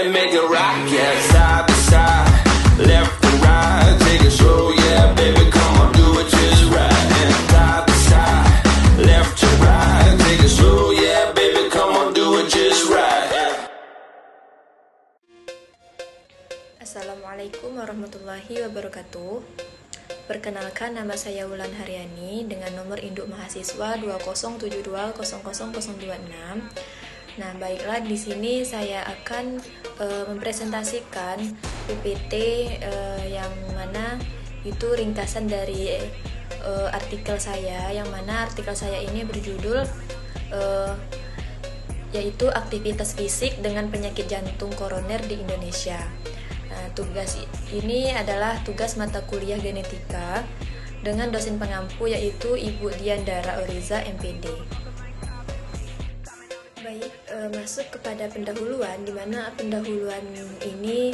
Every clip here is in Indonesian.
and make it rock, yeah. Side by side, left and right, take it slow, yeah, baby, come on, do it just right. And side by side, left to right, take it slow, yeah, baby, come on, do it just right. Assalamualaikum warahmatullahi wabarakatuh. Perkenalkan, nama saya Wulan Haryani dengan nomor induk mahasiswa 2072000026. Nah, baiklah, di sini saya akan mempresentasikan PPT yang mana itu ringkasan dari artikel saya, yang mana artikel saya ini berjudul yaitu aktivitas fisik dengan penyakit jantung koroner di Indonesia. Nah, tugas ini adalah tugas mata kuliah genetika dengan dosen pengampu yaitu Ibu Diandara Oriza MPD. Baik, masuk kepada pendahuluan, di mana pendahuluan ini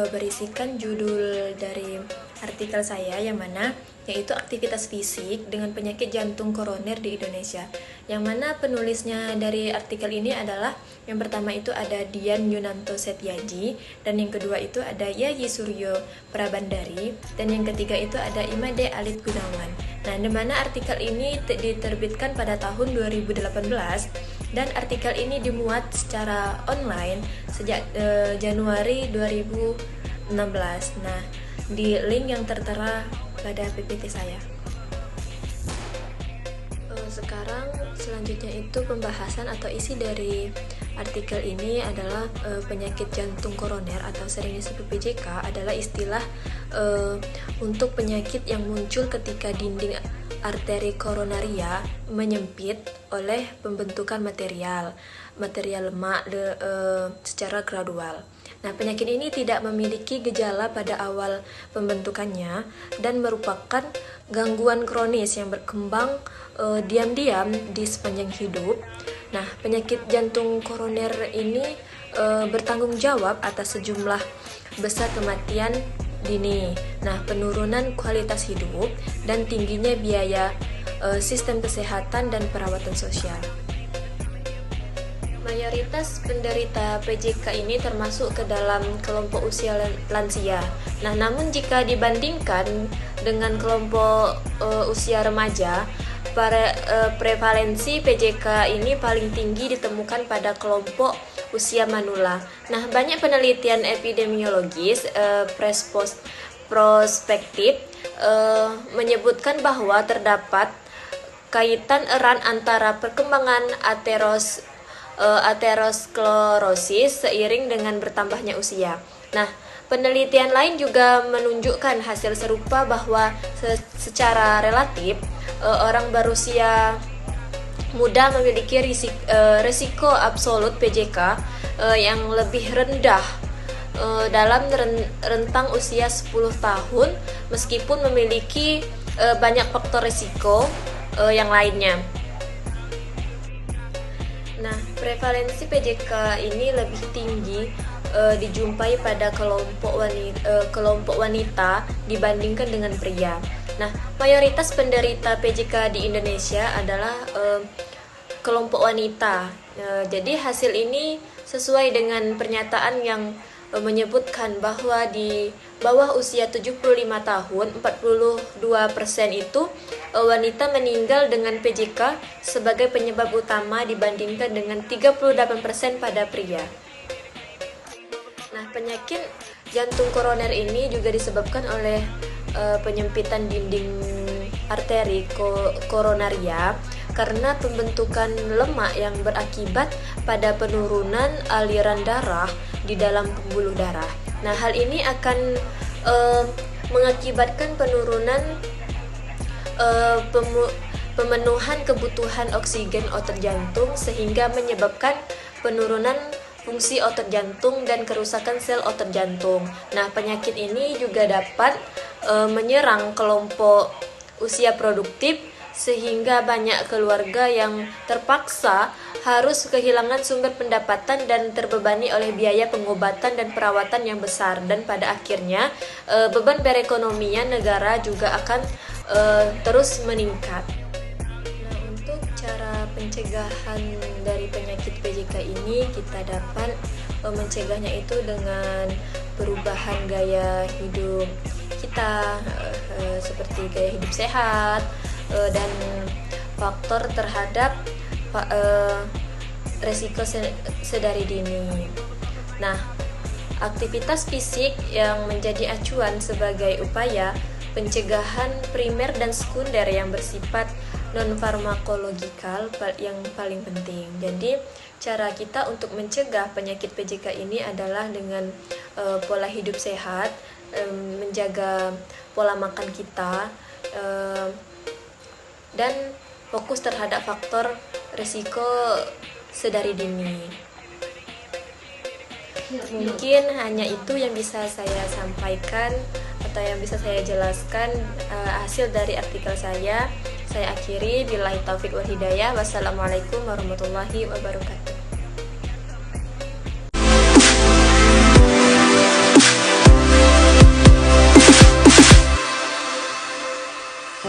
berisikan judul dari artikel saya yang mana yaitu aktivitas fisik dengan penyakit jantung koroner di Indonesia. Yang mana penulisnya dari artikel ini adalah yang pertama itu ada Dian Yunanto Setyaji, dan yang kedua itu ada Yayi Suryo Prabandari, dan yang ketiga itu ada Imade Alit Gunawan. Nah, di mana artikel ini diterbitkan pada tahun 2018 dan artikel ini dimuat secara online sejak Januari 2016. Nah, di link yang tertera pada PPT saya. Sekarang selanjutnya itu pembahasan atau isi dari artikel ini adalah penyakit jantung koroner atau sering disebut PJK adalah istilah untuk penyakit yang muncul ketika dinding arteri koronaria menyempit oleh pembentukan material lemak secara gradual. Nah, penyakit ini tidak memiliki gejala pada awal pembentukannya dan merupakan gangguan kronis yang berkembang diam-diam di sepanjang hidup. Nah, penyakit jantung koroner ini bertanggung jawab atas sejumlah besar kematian dini. Nah, penurunan kualitas hidup dan tingginya biaya sistem kesehatan dan perawatan sosial. Mayoritas penderita PJK ini termasuk ke dalam kelompok usia lansia. Nah, namun jika dibandingkan dengan kelompok usia remaja, prevalensi PJK ini paling tinggi ditemukan pada kelompok usia manula. Nah, banyak penelitian epidemiologis prospektif menyebutkan bahwa terdapat kaitan erat antara perkembangan aterosklerosis seiring dengan bertambahnya usia. Nah, penelitian lain juga menunjukkan hasil serupa bahwa secara relatif orang berusia muda memiliki risiko absolut PJK yang lebih rendah dalam rentang usia 10 tahun meskipun memiliki banyak faktor risiko yang lainnya. Nah, prevalensi PJK ini lebih tinggi dijumpai pada kelompok wanita dibandingkan dengan pria. Nah, mayoritas penderita PJK di Indonesia adalah kelompok wanita. Jadi hasil ini sesuai dengan pernyataan yang menyebutkan bahwa di bawah usia 75 tahun, 42% itu wanita meninggal dengan PJK sebagai penyebab utama dibandingkan dengan 38% pada pria. Nah, penyakit jantung koroner ini juga disebabkan oleh penyempitan dinding arteri koronaria karena pembentukan lemak yang berakibat pada penurunan aliran darah di dalam pembuluh darah. Nah, hal ini akan mengakibatkan penurunan pemenuhan kebutuhan oksigen otot jantung sehingga menyebabkan penurunan fungsi otot jantung dan kerusakan sel otot jantung. Nah, penyakit ini juga dapat menyerang kelompok usia produktif sehingga banyak keluarga yang terpaksa harus kehilangan sumber pendapatan dan terbebani oleh biaya pengobatan dan perawatan yang besar, dan pada akhirnya beban perekonomian negara juga akan terus meningkat. Nah, untuk cara pencegahan dari penyakit PJK ini kita dapat mencegahnya itu dengan perubahan gaya hidup kita, seperti gaya hidup sehat, dan faktor terhadap resiko sedari dini. Nah, aktivitas fisik yang menjadi acuan sebagai upaya pencegahan primer dan sekunder yang bersifat non-farmakologikal yang paling penting. Jadi, cara kita untuk mencegah penyakit PJK ini adalah dengan pola hidup sehat, menjaga pola makan kita, dan fokus terhadap faktor risiko sedari dini. Mungkin hanya itu yang bisa saya sampaikan atau yang bisa saya jelaskan hasil dari artikel saya. Saya akhiri, billahi taufik wal hidayah. Wassalamualaikum warahmatullahi wabarakatuh.